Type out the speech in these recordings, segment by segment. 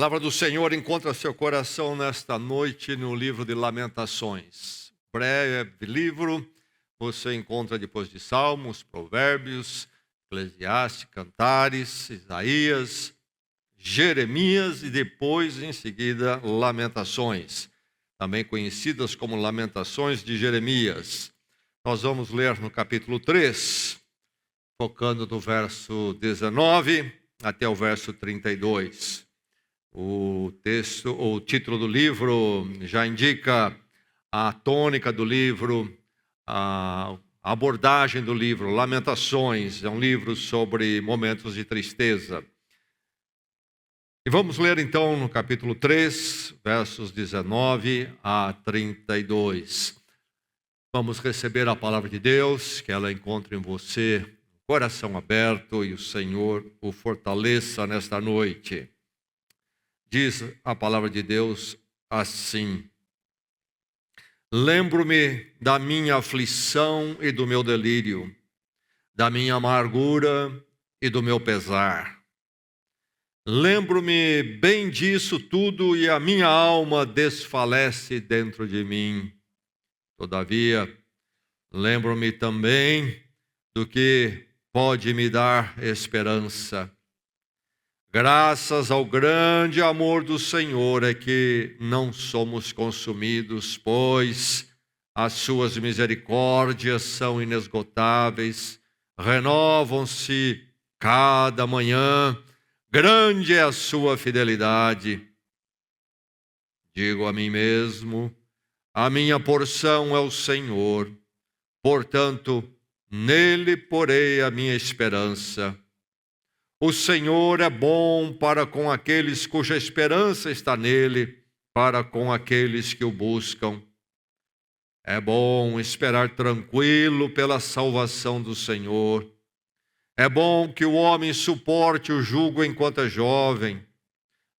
palavra do Senhor encontra seu coração nesta noite no livro de Lamentações. Breve livro, você encontra depois de Salmos, Provérbios, Eclesiastes, Cantares, Isaías, Jeremias e depois, em seguida, Lamentações, também conhecidas como Lamentações de Jeremias. Nós vamos ler no capítulo 3, focando do verso 19 até o verso 32. O título do livro já indica a tônica do livro, a abordagem do livro. Lamentações é um livro sobre momentos de tristeza. E vamos ler então no capítulo 3, versos 19 a 32. Vamos receber a palavra de Deus, que ela encontre em você coração aberto e o Senhor o fortaleça nesta noite. Diz a palavra de Deus assim: lembro-me da minha aflição e do meu delírio, da minha amargura e do meu pesar. Lembro-me bem disso tudo e a minha alma desfalece dentro de mim. Todavia, lembro-me também do que pode me dar esperança. Graças ao grande amor do Senhor é que não somos consumidos, pois as suas misericórdias são inesgotáveis, renovam-se cada manhã, grande é a sua fidelidade. Digo a mim mesmo, a minha porção é o Senhor, portanto, nele porei a minha esperança. O Senhor é bom para com aqueles cuja esperança está nele, para com aqueles que o buscam. É bom esperar tranquilo pela salvação do Senhor. É bom que o homem suporte o jugo enquanto é jovem.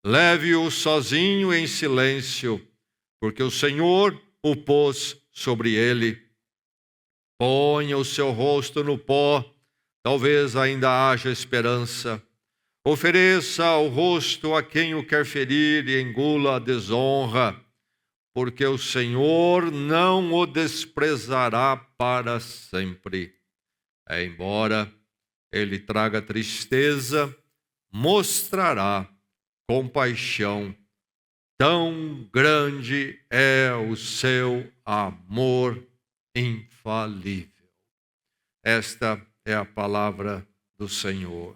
Leve-o sozinho em silêncio, porque o Senhor o pôs sobre ele. Ponha o seu rosto no pó, talvez ainda haja esperança. Ofereça o rosto a quem o quer ferir e engula a desonra, porque o Senhor não o desprezará para sempre. Embora ele traga tristeza, mostrará compaixão. Tão grande é o seu amor infalível. Esta é a palavra do Senhor.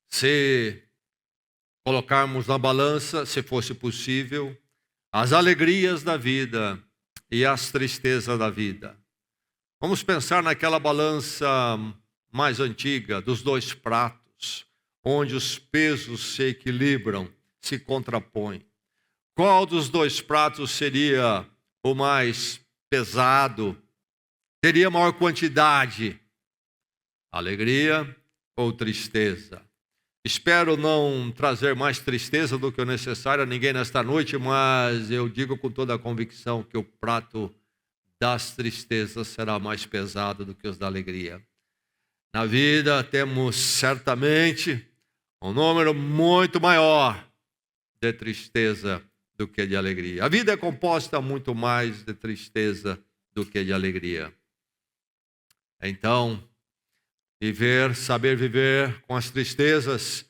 Se colocarmos na balança, se fosse possível, as alegrias da vida e as tristezas da vida. Vamos pensar naquela balança mais antiga dos dois pratos, onde os pesos se equilibram, se contrapõem. Qual dos dois pratos seria o mais pesado? Teria maior quantidade? Alegria ou tristeza? Espero não trazer mais tristeza do que o necessário a ninguém nesta noite, mas eu digo com toda a convicção que o prato das tristezas será mais pesado do que os da alegria. Na vida temos certamente um número muito maior de tristeza do que de alegria. A vida é composta muito mais de tristeza do que de alegria. Então, saber viver com as tristezas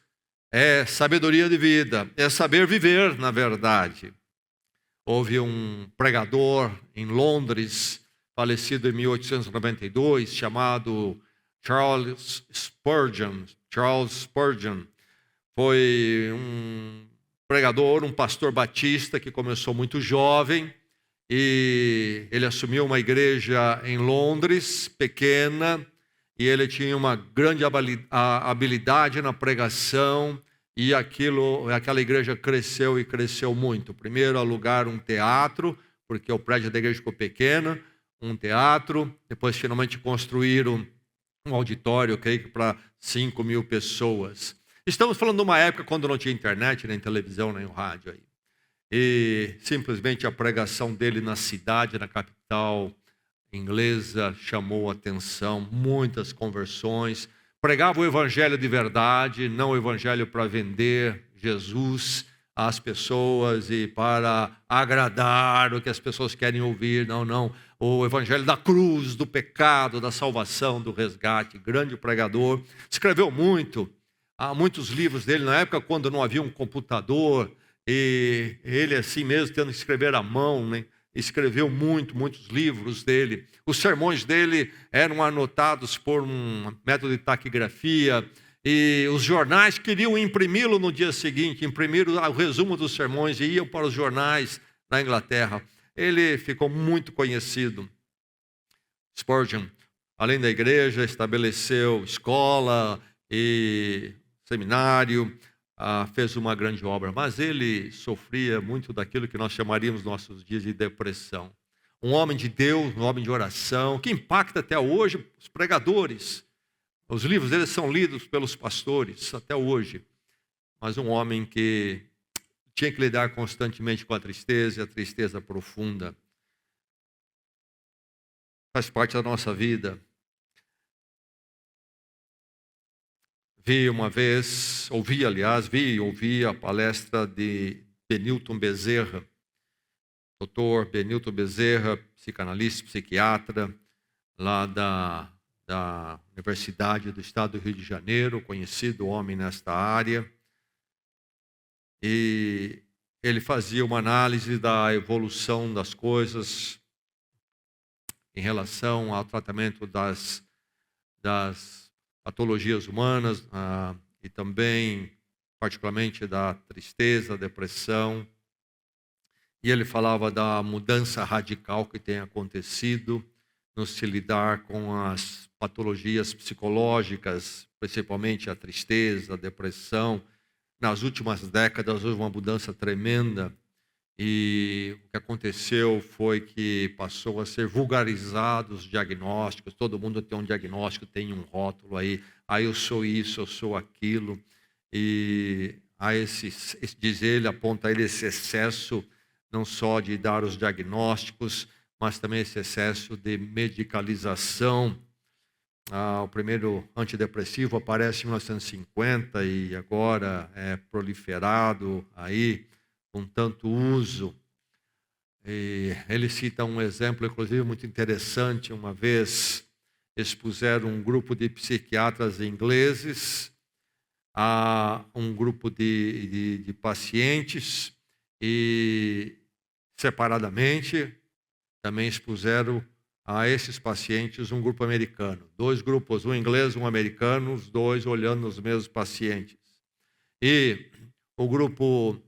é sabedoria de vida, é saber viver, na verdade. Houve um pregador em Londres, falecido em 1892, chamado Charles Spurgeon. Foi um pregador, um pastor batista que começou muito jovem e ele assumiu uma igreja em Londres, pequena, e ele tinha uma grande habilidade na pregação e aquela igreja cresceu e cresceu muito. Primeiro alugaram um teatro, porque o prédio da igreja ficou pequeno, um teatro, depois finalmente construíram um auditório, creio que para 5.000 pessoas. Estamos falando de uma época quando não tinha internet, nem televisão, nem o rádio aí. E simplesmente a pregação dele na cidade, na capital inglesa, chamou a atenção, muitas conversões, Pregava o evangelho de verdade, não o evangelho para vender Jesus às pessoas e para agradar o que as pessoas querem ouvir. Não, não. O evangelho da cruz, do pecado, da salvação, do resgate. Grande pregador. Escreveu muito. Há muitos livros dele na época quando não havia um computador. E ele assim mesmo tendo que escrever à mão, né? Escreveu muitos livros dele. Os sermões dele eram anotados por um método de taquigrafia e os jornais queriam imprimi-lo no dia seguinte, imprimiram o resumo dos sermões e iam para os jornais da Inglaterra. Ele ficou muito conhecido. Spurgeon, além da igreja, estabeleceu escola e seminário, fez uma grande obra, mas ele sofria muito daquilo que nós chamaríamos nos nossos dias de depressão. Um homem de Deus, um homem de oração, que impacta até hoje os pregadores. Os livros dele são lidos pelos pastores até hoje. Mas um homem que tinha que lidar constantemente com a tristeza, e a tristeza profunda. Faz parte da nossa vida. Ouvi a palestra de Benilton Bezerra, doutor Benilton Bezerra, psicanalista, psiquiatra, lá da Universidade do Estado do Rio de Janeiro, conhecido homem nesta área. E ele fazia uma análise da evolução das coisas em relação ao tratamento das patologias humanas e também, particularmente, da tristeza, depressão. E ele falava da mudança radical que tem acontecido no se lidar com as patologias psicológicas, principalmente a tristeza, a depressão. Nas últimas décadas houve uma mudança tremenda e o que aconteceu foi que passou a ser vulgarizados os diagnósticos. Todo mundo tem um diagnóstico, tem um rótulo aí. Eu sou isso, eu sou aquilo. E há diz ele, aponta ele esse excesso não só de dar os diagnósticos, mas também esse excesso de medicalização. O primeiro antidepressivo aparece em 1950 e agora é proliferado aí com tanto uso. E ele cita um exemplo, inclusive, muito interessante. Uma vez expuseram um grupo de psiquiatras ingleses a um grupo de pacientes e, separadamente, também expuseram a esses pacientes um grupo americano. Dois grupos, um inglês e um americano, os dois olhando os mesmos pacientes. E o grupo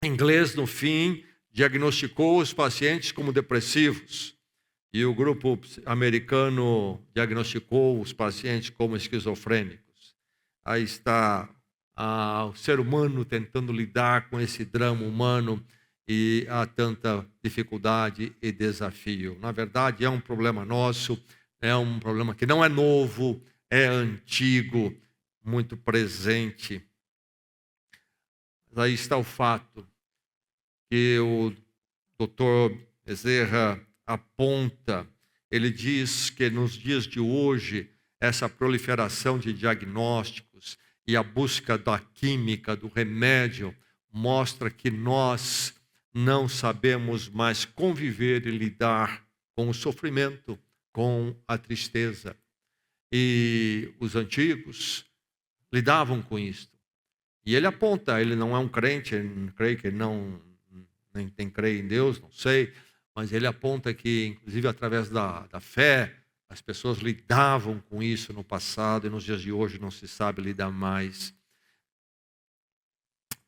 inglês, no fim, diagnosticou os pacientes como depressivos. E o grupo americano diagnosticou os pacientes como esquizofrênicos. Aí está o ser humano tentando lidar com esse drama humano e há tanta dificuldade e desafio. Na verdade, é um problema nosso, é um problema que não é novo, é antigo, muito presente. Mas aí está o fato que o doutor Bezerra aponta. Ele diz que nos dias de hoje, essa proliferação de diagnósticos e a busca da química, do remédio, mostra que nós não sabemos mais conviver e lidar com o sofrimento, com a tristeza. E os antigos lidavam com isso. E ele aponta, ele não é um crente, ele creio que ele nem tem crê em Deus, não sei, mas ele aponta que, inclusive, através da fé, as pessoas lidavam com isso no passado e nos dias de hoje não se sabe lidar mais.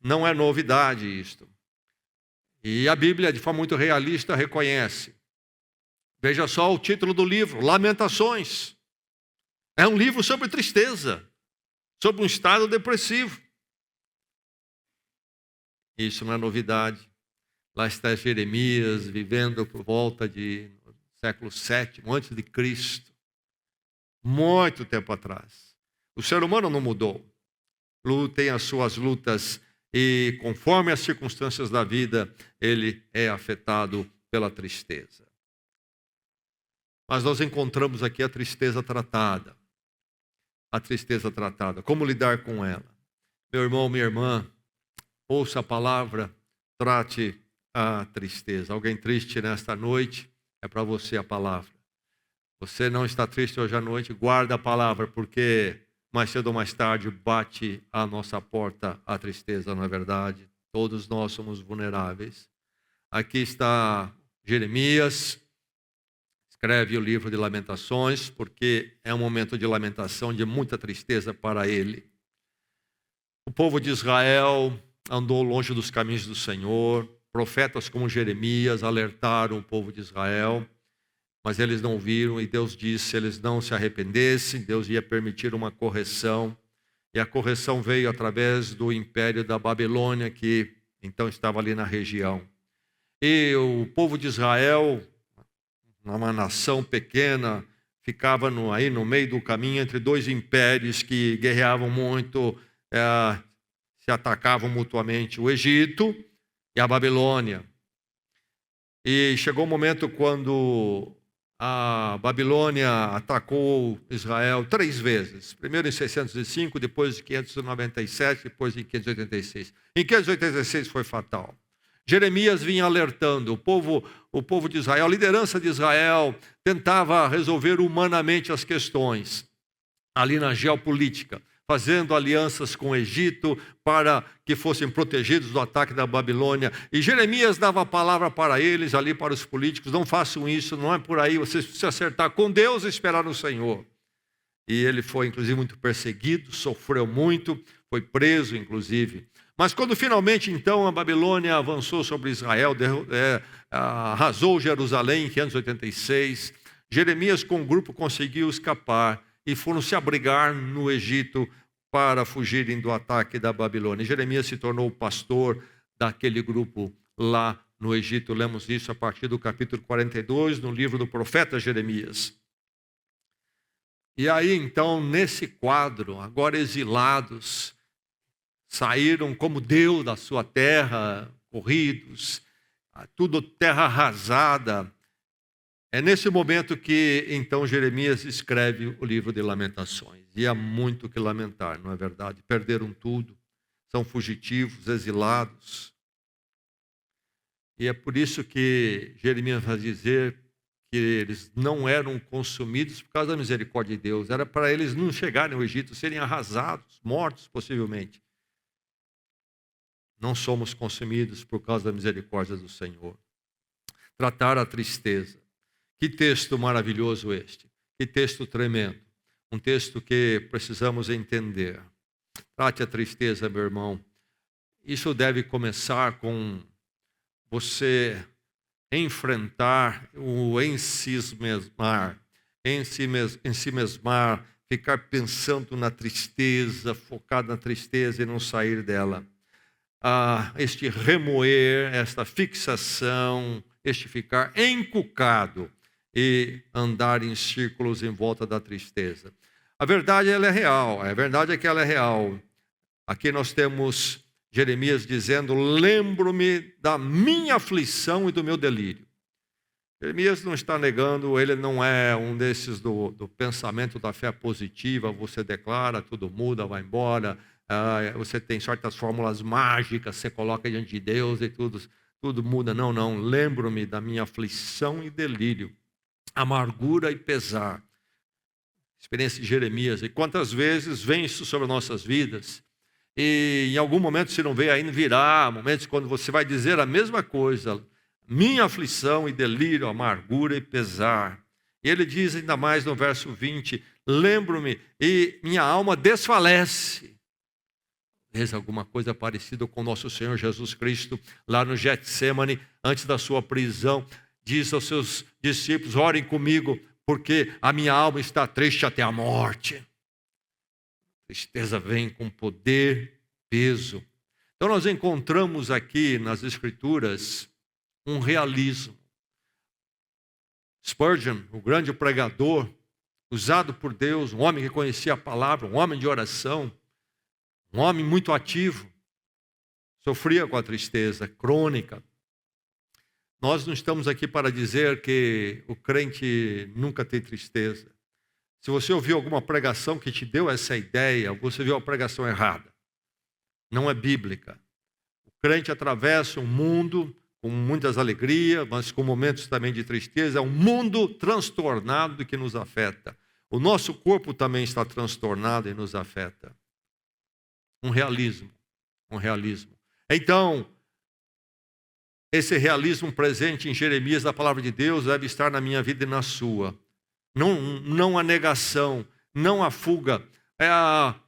Não é novidade isto. E a Bíblia, de forma muito realista, reconhece. Veja só o título do livro, Lamentações. É um livro sobre tristeza, sobre um estado depressivo. Isso não é novidade. Lá está Jeremias, vivendo por volta de século VII, antes de Cristo. Muito tempo atrás. O ser humano não mudou. Tem as suas lutas e, conforme as circunstâncias da vida, ele é afetado pela tristeza. Mas nós encontramos aqui a tristeza tratada. a tristeza tratada? Como lidar com ela? Meu irmão, minha irmã, ouça a palavra, trate a tristeza. Alguém triste nesta noite? É para você a palavra. Você não está triste hoje à noite? Guarda a palavra, porque mais cedo ou mais tarde bate à nossa porta a tristeza, não é verdade? Todos nós somos vulneráveis. Aqui está Jeremias, escreve o livro de Lamentações, porque é um momento de lamentação, de muita tristeza para ele. O povo de Israel andou longe dos caminhos do Senhor, profetas como Jeremias alertaram o povo de Israel, mas eles não viram, e Deus disse, se eles não se arrependessem, Deus ia permitir uma correção, e a correção veio através do império da Babilônia, que então estava ali na região. E o povo de Israel, uma nação pequena, ficava aí no meio do caminho entre dois impérios que guerreavam muito, se atacavam mutuamente, o Egito e a Babilônia. E chegou um momento quando a Babilônia atacou Israel 3 vezes. Primeiro em 605, depois em 597, depois em 586. Em 586 foi fatal. Jeremias vinha alertando, o povo de Israel, a liderança de Israel tentava resolver humanamente as questões, ali na geopolítica, fazendo alianças com o Egito para que fossem protegidos do ataque da Babilônia. E Jeremias dava a palavra para eles, ali para os políticos, não façam isso, não é por aí, vocês precisam acertar com Deus e esperar no Senhor. E ele foi, inclusive, muito perseguido, sofreu muito, foi preso, inclusive. Mas quando finalmente, então, a Babilônia avançou sobre Israel, arrasou Jerusalém em 586, Jeremias com um grupo conseguiu escapar e foram se abrigar no Egito para fugirem do ataque da Babilônia. Jeremias se tornou o pastor daquele grupo lá no Egito. Lemos isso a partir do capítulo 42, no livro do profeta Jeremias. E aí, então, nesse quadro, agora exilados, saíram como Deus da sua terra, corridos, tudo terra arrasada. É nesse momento que, então, Jeremias escreve o livro de Lamentações. E há muito o que lamentar, não é verdade? Perderam tudo, são fugitivos, exilados. E é por isso que Jeremias vai dizer que eles não eram consumidos por causa da misericórdia de Deus. Era para eles não chegarem ao Egito, serem arrasados, mortos possivelmente. Não somos consumidos por causa da misericórdia do Senhor. Tratar a tristeza. Que texto maravilhoso este. Que texto tremendo. Um texto que precisamos entender. Trate a tristeza, meu irmão. Isso deve começar com você enfrentar o ensimesmar, ficar pensando na tristeza, focado na tristeza e não sair dela. Este remoer, esta fixação, este ficar encucado e andar em círculos em volta da tristeza. A verdade ela é real, a verdade é que ela é real. Aqui nós temos Jeremias dizendo, lembro-me da minha aflição e do meu delírio. Jeremias não está negando, ele não é um desses do pensamento da fé positiva, você declara, tudo muda, vai embora, você tem certas fórmulas mágicas, você coloca diante de Deus e tudo muda. Não, lembro-me da minha aflição e delírio, amargura e pesar. Experiência de Jeremias, e quantas vezes vem isso sobre nossas vidas, e em algum momento, se não veio ainda, virá momentos quando você vai dizer a mesma coisa, minha aflição e delírio, amargura e pesar. E ele diz ainda mais no verso 20, lembro-me e minha alma desfalece. Talvez alguma coisa parecida com o nosso Senhor Jesus Cristo, lá no Getsemane, antes da sua prisão, diz aos seus discípulos, orem comigo, porque a minha alma está triste até a morte. Tristeza vem com poder, peso. Então nós encontramos aqui nas Escrituras um realismo. Spurgeon, o grande pregador, usado por Deus, um homem que conhecia a palavra, um homem de oração, um homem muito ativo, sofria com a tristeza crônica. Nós não estamos aqui para dizer que o crente nunca tem tristeza. Se você ouviu alguma pregação que te deu essa ideia, você viu a pregação errada. Não é bíblica. O crente atravessa um mundo com muitas alegrias, mas com momentos também de tristeza. É um mundo transtornado que nos afeta. O nosso corpo também está transtornado e nos afeta. Um realismo. Então, esse realismo presente em Jeremias da palavra de Deus deve estar na minha vida e na sua. Não a negação, não a fuga.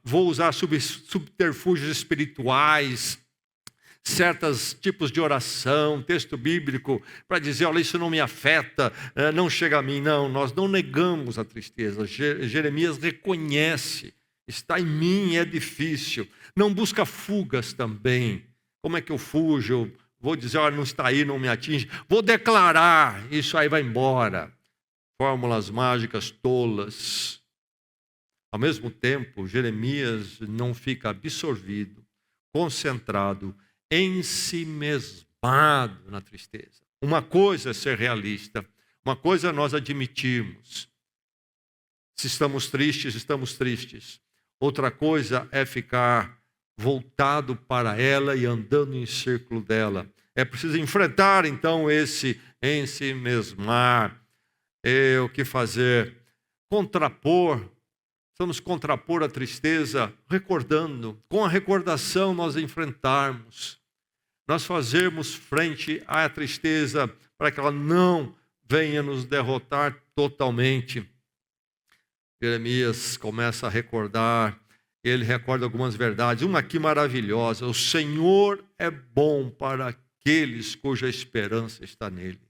Vou usar subterfúgios espirituais, certos tipos de oração, texto bíblico, para dizer, olha, isso não me afeta, não chega a mim. Não, nós não negamos a tristeza. Jeremias reconhece, está em mim, é difícil. Não busca fugas também. Como é que eu fujo? Eu vou dizer, olha, não está aí, não me atinge. Vou declarar, isso aí vai embora. Fórmulas mágicas tolas. Ao mesmo tempo, Jeremias não fica absorvido, concentrado, ensimesmado na tristeza. Uma coisa é ser realista, uma coisa é nós admitirmos. Se estamos tristes. Outra coisa é ficar voltado para ela e andando em círculo dela. É preciso enfrentar, então, esse ensimesmar. O que fazer? Vamos contrapor a tristeza, recordando. Com a recordação nós enfrentarmos. Nós fazermos frente à tristeza para que ela não venha nos derrotar totalmente. Jeremias começa a recordar, ele recorda algumas verdades. Uma aqui maravilhosa: o Senhor é bom para aqueles cuja esperança está nele.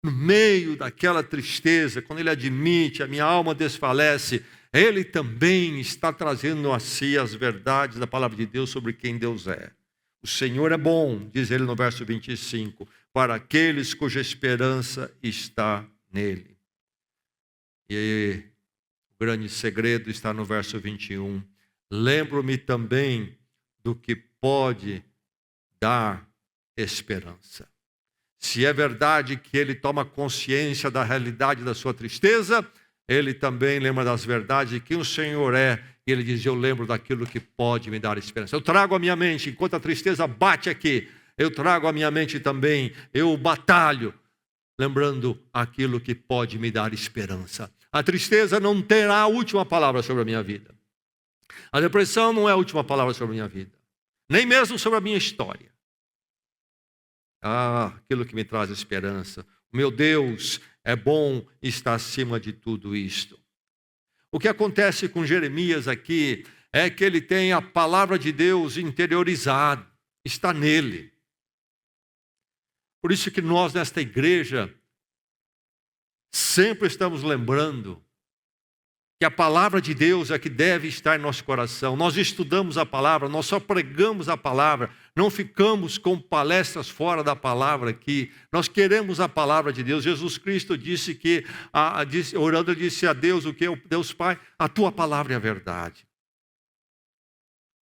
No meio daquela tristeza, quando ele admite, a minha alma desfalece, ele também está trazendo a si as verdades da palavra de Deus sobre quem Deus é. O Senhor é bom, diz ele no verso 25, para aqueles cuja esperança está nele. E o grande segredo está no verso 21. Lembro-me também do que pode dar esperança. Se é verdade que ele toma consciência da realidade da sua tristeza, ele também lembra das verdades de quem o Senhor é. E ele diz, eu lembro daquilo que pode me dar esperança. Eu trago à minha mente, enquanto a tristeza bate aqui, eu trago à minha mente também, eu batalho, lembrando aquilo que pode me dar esperança. A tristeza não terá a última palavra sobre a minha vida. A depressão não é a última palavra sobre a minha vida. Nem mesmo sobre a minha história. Aquilo que me traz esperança. Meu Deus é bom e está acima de tudo isto. O que acontece com Jeremias aqui é que ele tem a palavra de Deus interiorizada, está nele. Por isso que nós nesta igreja sempre estamos lembrando que a palavra de Deus é que deve estar em nosso coração. Nós estudamos a palavra, nós só pregamos a palavra, não ficamos com palestras fora da palavra aqui. Nós queremos a palavra de Deus. Jesus Cristo disse que, orando, ele disse a Deus, o que? Deus Pai, a tua palavra é a verdade.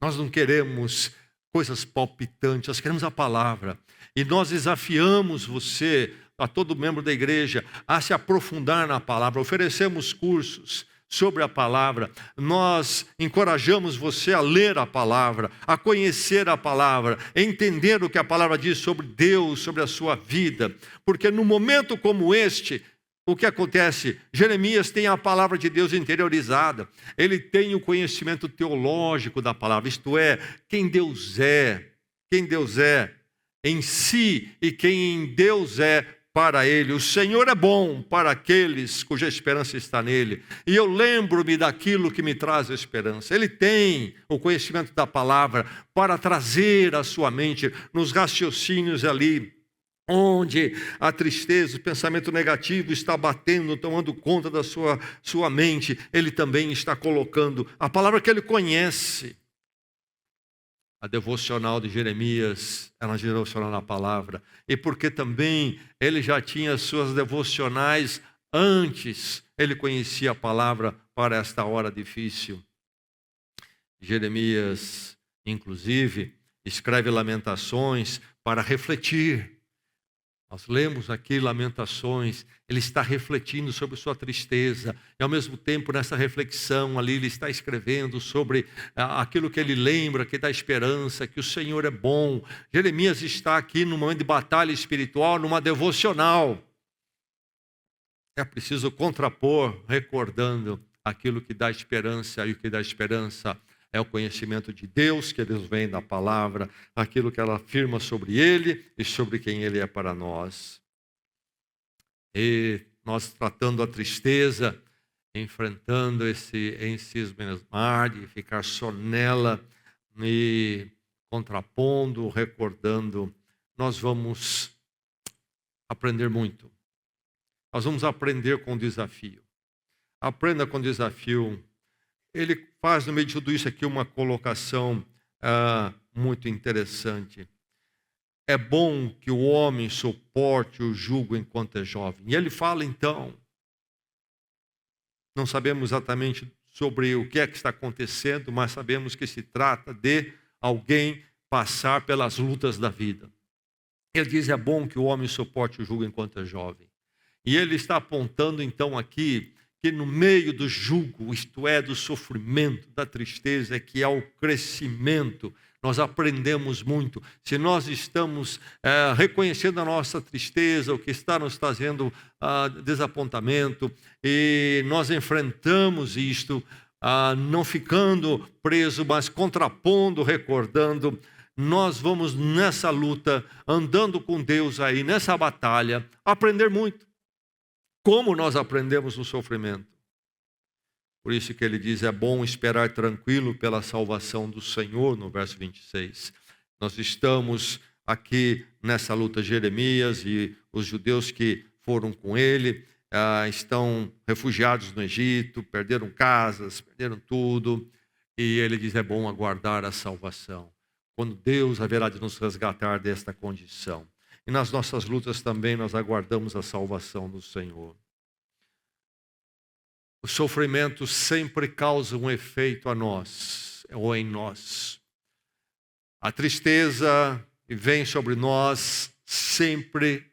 Nós não queremos coisas palpitantes, nós queremos a palavra. E nós desafiamos você, a todo membro da igreja, a se aprofundar na palavra. Oferecemos cursos sobre a palavra, nós encorajamos você a ler a palavra, a conhecer a palavra, a entender o que a palavra diz sobre Deus, sobre a sua vida, porque num momento como este, o que acontece? Jeremias tem a palavra de Deus interiorizada, ele tem o conhecimento teológico da palavra, isto é, quem Deus é em si e quem em Deus é para ele. O Senhor é bom para aqueles cuja esperança está nele. E eu lembro-me daquilo que me traz esperança. Ele tem o conhecimento da palavra para trazer à sua mente, nos raciocínios ali, onde a tristeza, o pensamento negativo está batendo, tomando conta da sua mente. Ele também está colocando a palavra que ele conhece. A devocional de Jeremias, ela devocional na palavra. E porque também ele já tinha suas devocionais antes, ele conhecia a palavra para esta hora difícil. Jeremias, inclusive, escreve lamentações para refletir Nós lemos aqui Lamentações, ele está refletindo sobre sua tristeza, e ao mesmo tempo nessa reflexão ali ele está escrevendo sobre aquilo que ele lembra, que dá esperança, que o Senhor é bom. Jeremias está aqui num momento de batalha espiritual, numa devocional. É preciso contrapor, recordando aquilo que dá esperança, e o que dá esperança é o conhecimento de Deus, que Deus vem da palavra, aquilo que ela afirma sobre Ele e sobre quem Ele é para nós. E nós tratando a tristeza, enfrentando esse encismar de ficar só nela, e contrapondo, recordando, nós vamos aprender muito. Nós vamos aprender com o desafio. Aprenda com o desafio. Ele faz no meio de tudo isso aqui uma colocação muito interessante. É bom que o homem suporte o jugo enquanto é jovem. E ele fala então, não sabemos exatamente sobre o que é que está acontecendo, mas sabemos que se trata de alguém passar pelas lutas da vida. Ele diz, é bom que o homem suporte o jugo enquanto é jovem. E ele está apontando então aqui que no meio do jugo, isto é, do sofrimento, da tristeza, é que há o crescimento. Nós aprendemos muito. Se nós estamos reconhecendo a nossa tristeza, o que está nos trazendo desapontamento, e nós enfrentamos isto, não ficando preso, mas contrapondo, recordando, nós vamos nessa luta, andando com Deus aí, nessa batalha, aprender muito. Como nós aprendemos no sofrimento. Por isso que ele diz, é bom esperar tranquilo pela salvação do Senhor, no verso 26. Nós estamos aqui nessa luta, Jeremias e os judeus que foram com ele, estão refugiados no Egito, perderam casas, perderam tudo. E ele diz, é bom aguardar a salvação, quando Deus haverá de nos resgatar desta condição. E nas nossas lutas também nós aguardamos a salvação do Senhor. O sofrimento sempre causa um efeito a nós, ou em nós. A tristeza que vem sobre nós sempre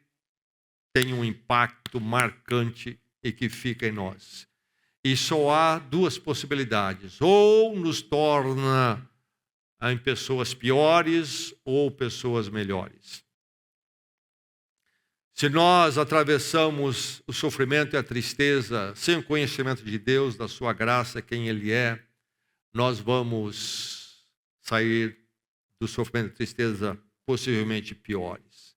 tem um impacto marcante e que fica em nós. E só há duas possibilidades: ou nos torna em pessoas piores ou pessoas melhores. Se nós atravessamos o sofrimento e a tristeza sem o conhecimento de Deus, da sua graça, quem Ele é, nós vamos sair do sofrimento e tristeza possivelmente piores.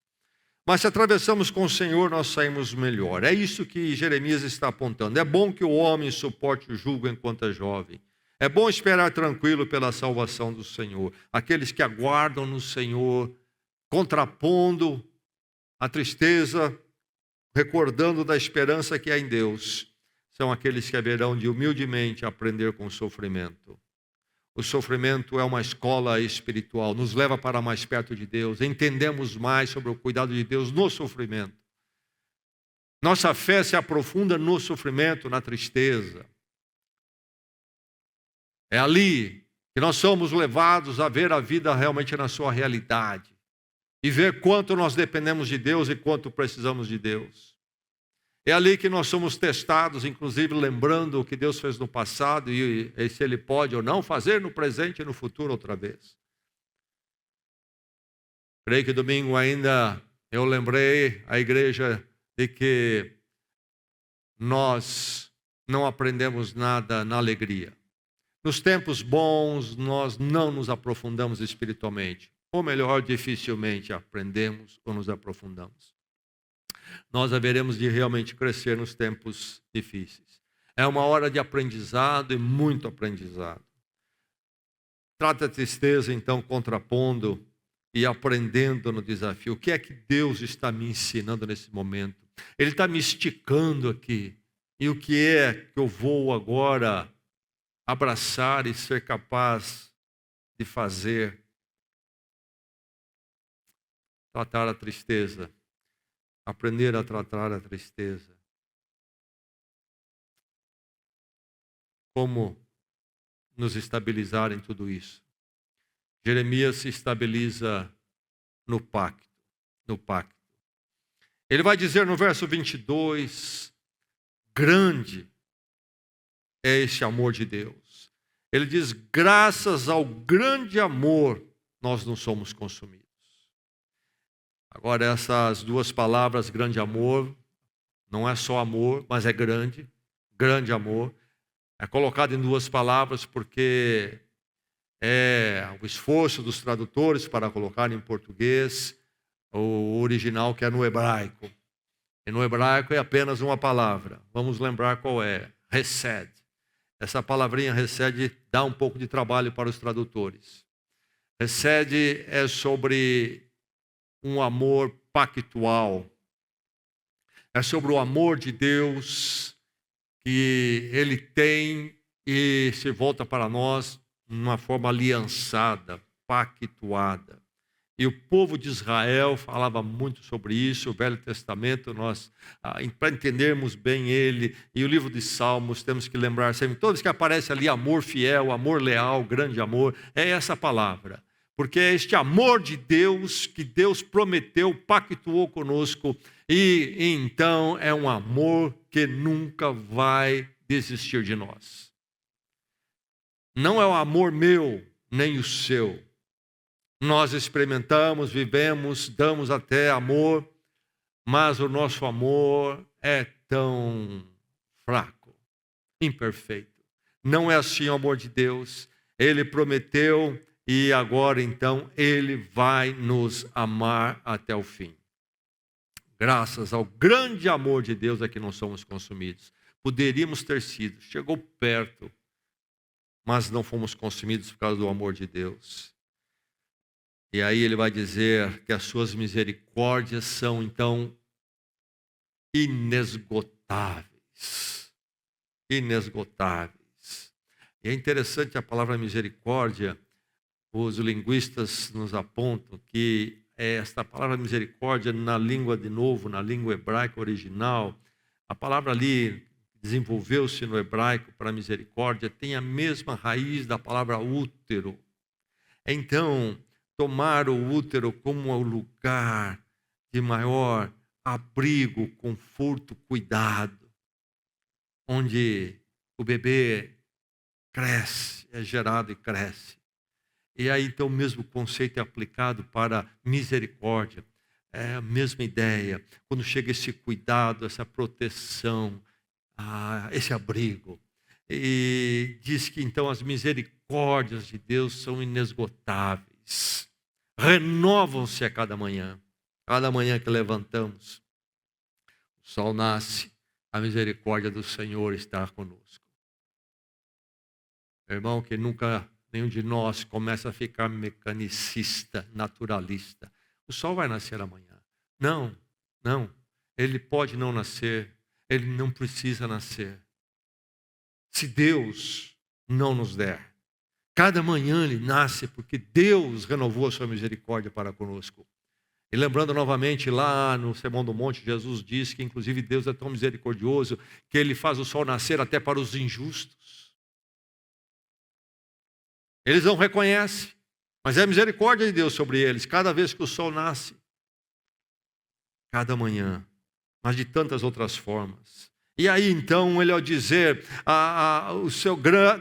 Mas se atravessamos com o Senhor, nós saímos melhor. É isso que Jeremias está apontando. É bom que o homem suporte o jugo enquanto é jovem. É bom esperar tranquilo pela salvação do Senhor. Aqueles que aguardam no Senhor, contrapondo a tristeza, recordando da esperança que há em Deus, são aqueles que haverão de humildemente aprender com o sofrimento. O sofrimento é uma escola espiritual, nos leva para mais perto de Deus, entendemos mais sobre o cuidado de Deus no sofrimento. Nossa fé se aprofunda no sofrimento, na tristeza. É ali que nós somos levados a ver a vida realmente na sua realidade. E ver quanto nós dependemos de Deus e quanto precisamos de Deus. É ali que nós somos testados, inclusive lembrando o que Deus fez no passado e se Ele pode ou não fazer no presente e no futuro outra vez. Creio que domingo ainda eu lembrei a igreja de que nós não aprendemos nada na alegria. Nos tempos bons nós não nos aprofundamos espiritualmente. Ou melhor, dificilmente aprendemos ou nos aprofundamos. Nós haveremos de realmente crescer nos tempos difíceis. É uma hora de aprendizado e muito aprendizado. Trata a tristeza, então, contrapondo e aprendendo no desafio. O que é que Deus está me ensinando nesse momento? Ele está me esticando aqui. E o que é que eu vou agora abraçar e ser capaz de fazer? Tratar a tristeza, aprender a tratar a tristeza. Como nos estabilizar em tudo isso? Jeremias se estabiliza no pacto. Ele vai dizer no verso 22, grande é esse amor de Deus. Ele diz, graças ao grande amor, nós não somos consumidos. Agora, essas duas palavras, grande amor, não é só amor, mas é grande, grande amor. É colocado em duas palavras porque é o esforço dos tradutores para colocar em português o original que é no hebraico. E no hebraico é apenas uma palavra. Vamos lembrar qual é. Hesed. Essa palavrinha Hesed dá um pouco de trabalho para os tradutores. Hesed é sobre um amor pactual. É sobre o amor de Deus que Ele tem e se volta para nós numa forma aliançada, pactuada. E o povo de Israel falava muito sobre isso, o Velho Testamento, para entendermos bem ele, e o livro de Salmos, temos que lembrar sempre, todos que aparece ali, amor fiel, amor leal, grande amor, é essa palavra. Porque é este amor de Deus, que Deus prometeu, pactuou conosco, e então é um amor que nunca vai desistir de nós. Não é o amor meu, nem o seu. Nós experimentamos, vivemos, damos até amor, mas o nosso amor é tão fraco, imperfeito. Não é assim o amor de Deus. Ele prometeu e agora então Ele vai nos amar até o fim. Graças ao grande amor de Deus é que não somos consumidos. Poderíamos ter sido, chegou perto, mas não fomos consumidos por causa do amor de Deus. E aí ele vai dizer que as suas misericórdias são, então, inesgotáveis. Inesgotáveis. E é interessante a palavra misericórdia, os linguistas nos apontam que esta palavra misericórdia, na língua, de novo, na língua hebraica original, a palavra ali desenvolveu-se no hebraico para misericórdia, tem a mesma raiz da palavra útero. Então, tomar o útero como o lugar de maior abrigo, conforto, cuidado, onde o bebê cresce, é gerado e cresce. E aí então o mesmo conceito é aplicado para misericórdia, é a mesma ideia. Quando chega esse cuidado, essa proteção, esse abrigo, e diz que então as misericórdias de Deus são inesgotáveis. Renovam-se a cada manhã que levantamos. O sol nasce, a misericórdia do Senhor está conosco. Irmão, que nunca nenhum de nós começa a ficar mecanicista, naturalista. O sol vai nascer amanhã. Não. Ele pode não nascer, ele não precisa nascer. Se Deus não nos der. Cada manhã ele nasce porque Deus renovou a sua misericórdia para conosco. E lembrando novamente lá no Sermão do Monte, Jesus diz que inclusive Deus é tão misericordioso que ele faz o sol nascer até para os injustos. Eles não reconhecem, mas é a misericórdia de Deus sobre eles, cada vez que o sol nasce. Cada manhã, mas de tantas outras formas. E aí então ele ao dizer,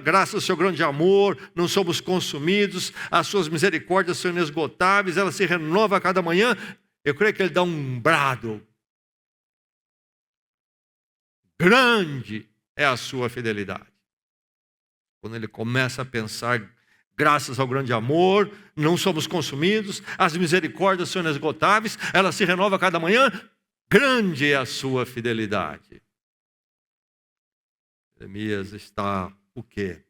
graças ao seu grande amor, não somos consumidos, as suas misericórdias são inesgotáveis, ela se renova a cada manhã, eu creio que ele dá um brado. Grande é a sua fidelidade. Quando ele começa a pensar, graças ao grande amor, não somos consumidos, as misericórdias são inesgotáveis, ela se renova a cada manhã, grande é a sua fidelidade. Jeremias está o quê?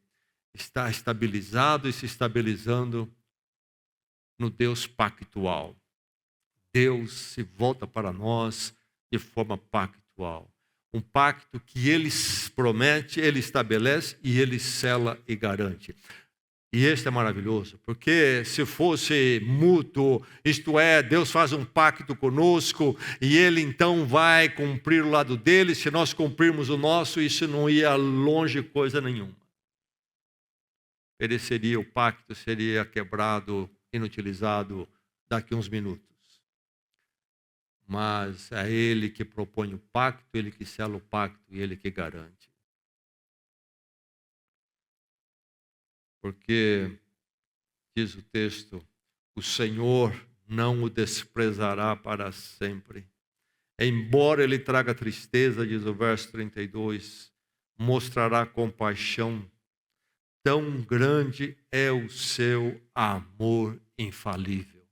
Está estabilizado e se estabilizando no Deus pactual. Deus se volta para nós de forma pactual. Um pacto que Ele promete, Ele estabelece e Ele sela e garante. E este é maravilhoso, porque se fosse mútuo, isto é, Deus faz um pacto conosco e Ele então vai cumprir o lado dele, se nós cumprirmos o nosso, isso não ia longe coisa nenhuma. Pereceria o pacto, seria quebrado, inutilizado daqui a uns minutos. mas é Ele que propõe o pacto, Ele que sela o pacto e Ele que garante. Porque, diz o texto, o Senhor não o desprezará para sempre. Embora ele traga tristeza, diz o verso 32, mostrará compaixão. Tão grande é o seu amor infalível.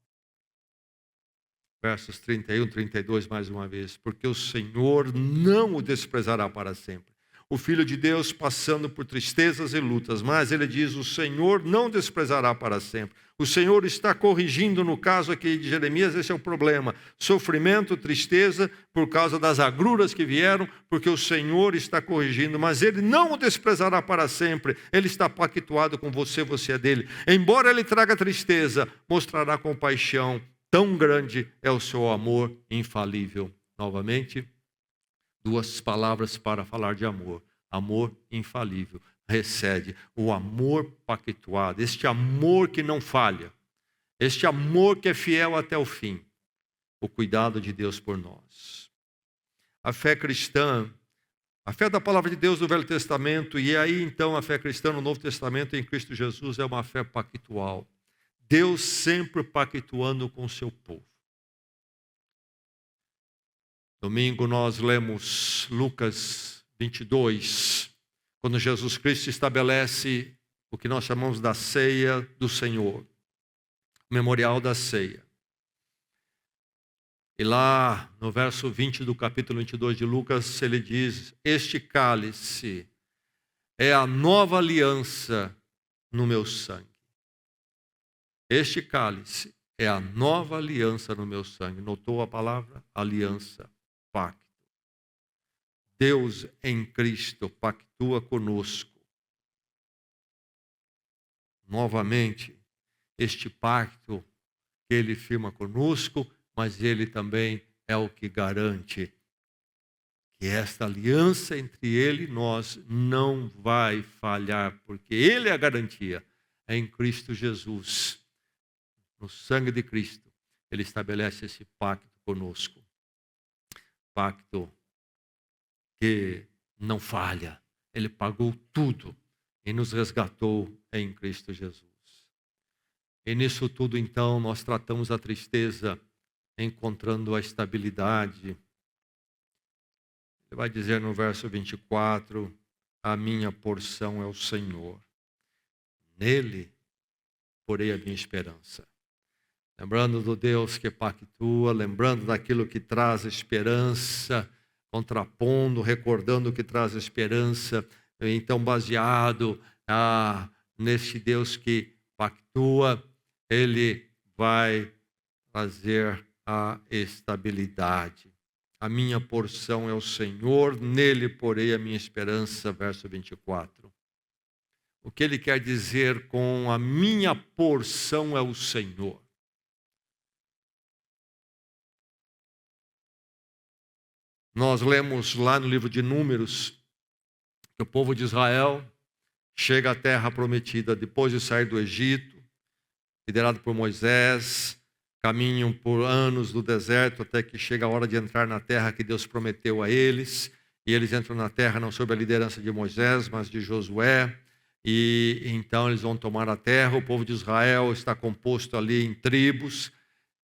Versos 31 e 32, mais uma vez. Porque o Senhor não o desprezará para sempre. O Filho de Deus passando por tristezas e lutas, mas ele diz, o Senhor não desprezará para sempre. O Senhor está corrigindo, no caso aqui de Jeremias, esse é o problema. Sofrimento, tristeza, por causa das agruras que vieram, porque o Senhor está corrigindo, mas Ele não o desprezará para sempre. Ele está pactuado com você, você é dele. Embora Ele traga tristeza, mostrará compaixão. Tão grande é o seu amor infalível. Novamente, duas palavras para falar de amor. Amor infalível. Recede o amor pactuado, este amor que não falha, este amor que é fiel até o fim, o cuidado de Deus por nós. A fé cristã, a fé da palavra de Deus no Velho Testamento, e aí então a fé cristã no Novo Testamento em Cristo Jesus é uma fé pactual. Deus sempre pactuando com o seu povo. Domingo nós lemos Lucas 22, quando Jesus Cristo estabelece o que nós chamamos da ceia do Senhor, o memorial da ceia. E lá no verso 20 do capítulo 22 de Lucas, ele diz, este cálice é a nova aliança no meu sangue. Este cálice é a nova aliança no meu sangue. Notou a palavra? Aliança, pacto. Deus em Cristo pactua conosco. Novamente, este pacto que Ele firma conosco, mas Ele também é o que garante que esta aliança entre Ele e nós não vai falhar, porque Ele é a garantia. É em Cristo Jesus, no sangue de Cristo, Ele estabelece esse pacto conosco. Pacto que não falha. Ele pagou tudo e nos resgatou em Cristo Jesus. E nisso tudo, então, nós tratamos a tristeza encontrando a estabilidade. Ele vai dizer no verso 24, a minha porção é o Senhor. Nele porei a minha esperança. Lembrando do Deus que pactua, lembrando daquilo que traz esperança, contrapondo, recordando o que traz esperança, então baseado neste Deus que pactua, Ele vai trazer a estabilidade. A minha porção é o Senhor, nele porei a minha esperança, verso 24. O que ele quer dizer com a minha porção é o Senhor? Nós lemos lá no livro de Números que o povo de Israel chega à terra prometida depois de sair do Egito, liderado por Moisés, caminham por anos no deserto até que chega a hora de entrar na terra que Deus prometeu a eles. E eles entram na terra não sob a liderança de Moisés, mas de Josué. E então eles vão tomar a terra. O povo de Israel está composto ali em tribos.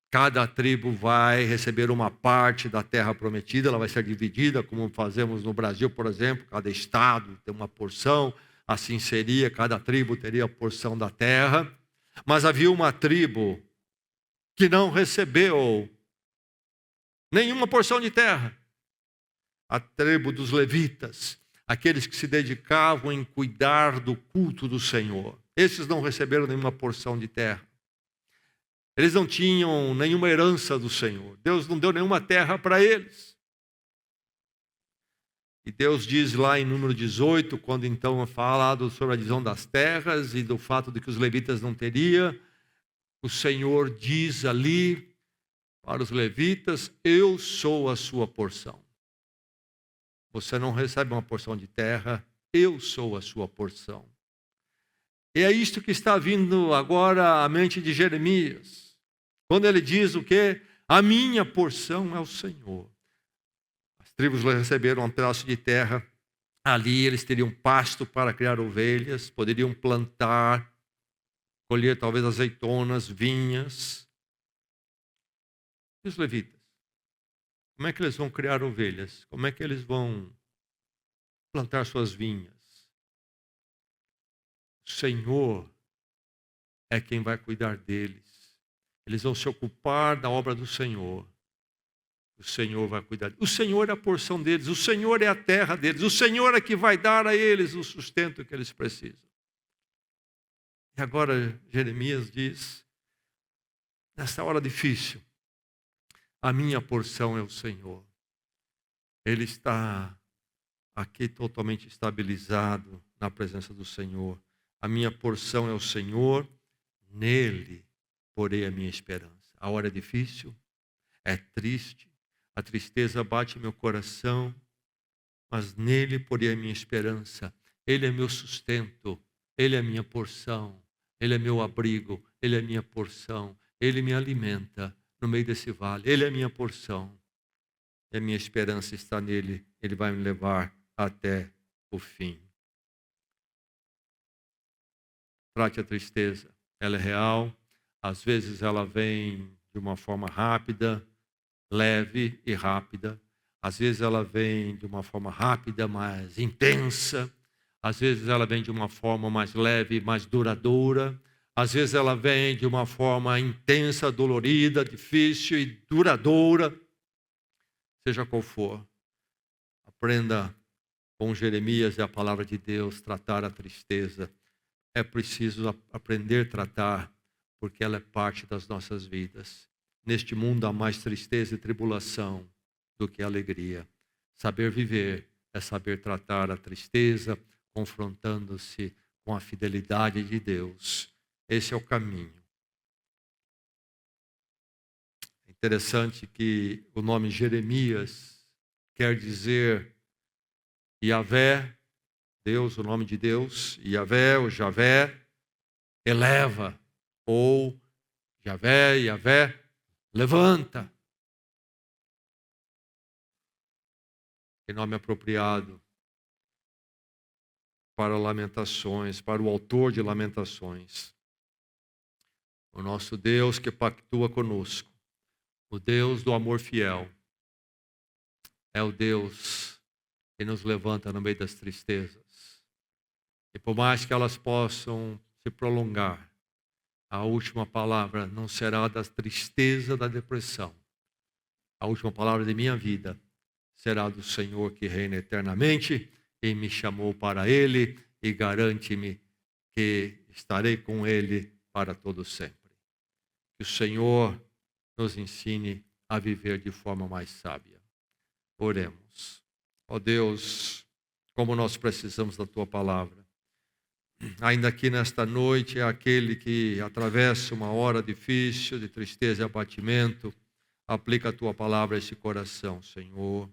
Cada tribo vai receber uma parte da terra prometida, ela vai ser dividida, como fazemos no Brasil, por exemplo, cada estado tem uma porção, assim seria, cada tribo teria a porção da terra. Mas havia uma tribo que não recebeu nenhuma porção de terra. A tribo dos levitas, aqueles que se dedicavam em cuidar do culto do Senhor. Esses não receberam nenhuma porção de terra. Eles não tinham nenhuma herança do Senhor. Deus não deu nenhuma terra para eles. E Deus diz lá em número 18, quando então é falado sobre a divisão das terras e do fato de que os levitas não teriam, o Senhor diz ali para os levitas, eu sou a sua porção. Você não recebe uma porção de terra, eu sou a sua porção. E é isto que está vindo agora à mente de Jeremias. Quando ele diz o quê? A minha porção é o Senhor. As tribos receberam um pedaço de terra. Ali eles teriam pasto para criar ovelhas, poderiam plantar, colher talvez azeitonas, vinhas. E os levitas? Como é que eles vão criar ovelhas? Como é que eles vão plantar suas vinhas? O Senhor é quem vai cuidar deles. Eles vão se ocupar da obra do Senhor. O Senhor vai cuidar. O Senhor é a porção deles. O Senhor é a terra deles. O Senhor é que vai dar a eles o sustento que eles precisam. E agora Jeremias diz, nessa hora difícil, a minha porção é o Senhor. Ele está aqui totalmente estabilizado na presença do Senhor. A minha porção é o Senhor, nele porei a minha esperança. A hora é difícil, é triste, a tristeza bate meu coração, mas nele porei a minha esperança. Ele é meu sustento, ele é minha porção, ele é meu abrigo, ele é minha porção, ele me alimenta no meio desse vale, ele é minha porção. E a minha esperança está nele, ele vai me levar até o fim. Trate a tristeza, ela é real, às vezes ela vem de uma forma rápida, leve e rápida. Às vezes ela vem de uma forma rápida, mas intensa. Às vezes ela vem de uma forma mais leve, mais duradoura. Às vezes ela vem de uma forma intensa, dolorida, difícil e duradoura. Seja qual for, aprenda com Jeremias e a palavra de Deus, tratar a tristeza. É preciso aprender a tratar, porque ela é parte das nossas vidas. Neste mundo há mais tristeza e tribulação do que alegria. Saber viver é saber tratar a tristeza, confrontando-se com a fidelidade de Deus. Esse é o caminho. É interessante que o nome Jeremias quer dizer Yahvé, Deus, o nome de Deus, Yahvé ou Javé, eleva, ou Yahvé, levanta. Que nome apropriado para Lamentações, para o autor de Lamentações. O nosso Deus que pactua conosco, o Deus do amor fiel, é o Deus que nos levanta no meio das tristezas. E por mais que elas possam se prolongar, a última palavra não será da tristeza, da depressão. A última palavra de minha vida será do Senhor que reina eternamente e me chamou para Ele e garante-me que estarei com Ele para todo sempre. Que o Senhor nos ensine a viver de forma mais sábia. Oremos. Ó Deus, como nós precisamos da Tua palavra. Ainda aqui nesta noite é aquele que atravessa uma hora difícil de tristeza e abatimento. Aplica a Tua palavra a esse coração, Senhor.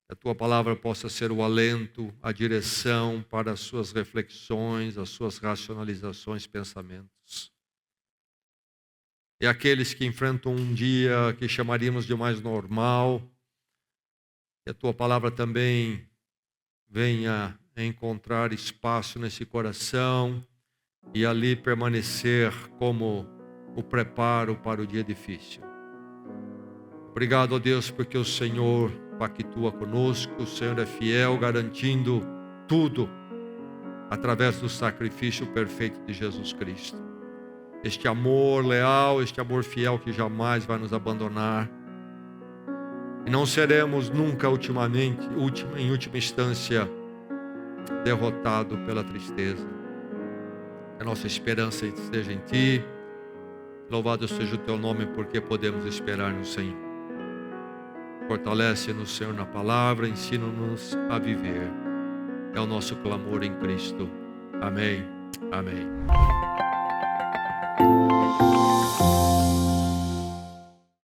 Que a Tua palavra possa ser o alento, a direção para as suas reflexões, as suas racionalizações, pensamentos. E aqueles que enfrentam um dia que chamaríamos de mais normal, que a Tua palavra também venha encontrar espaço nesse coração e ali permanecer como o preparo para o dia difícil. Obrigado, ó Deus, porque o Senhor pactua conosco, o Senhor é fiel, garantindo tudo através do sacrifício perfeito de Jesus Cristo. Este amor leal, este amor fiel que jamais vai nos abandonar. E não seremos nunca em última instância, derrotado pela tristeza. Que a nossa esperança esteja em Ti. Louvado seja o Teu nome, porque podemos esperar no Senhor. Fortalece-nos, Senhor, na palavra, ensina-nos a viver. É o nosso clamor em Cristo. Amém. Amém.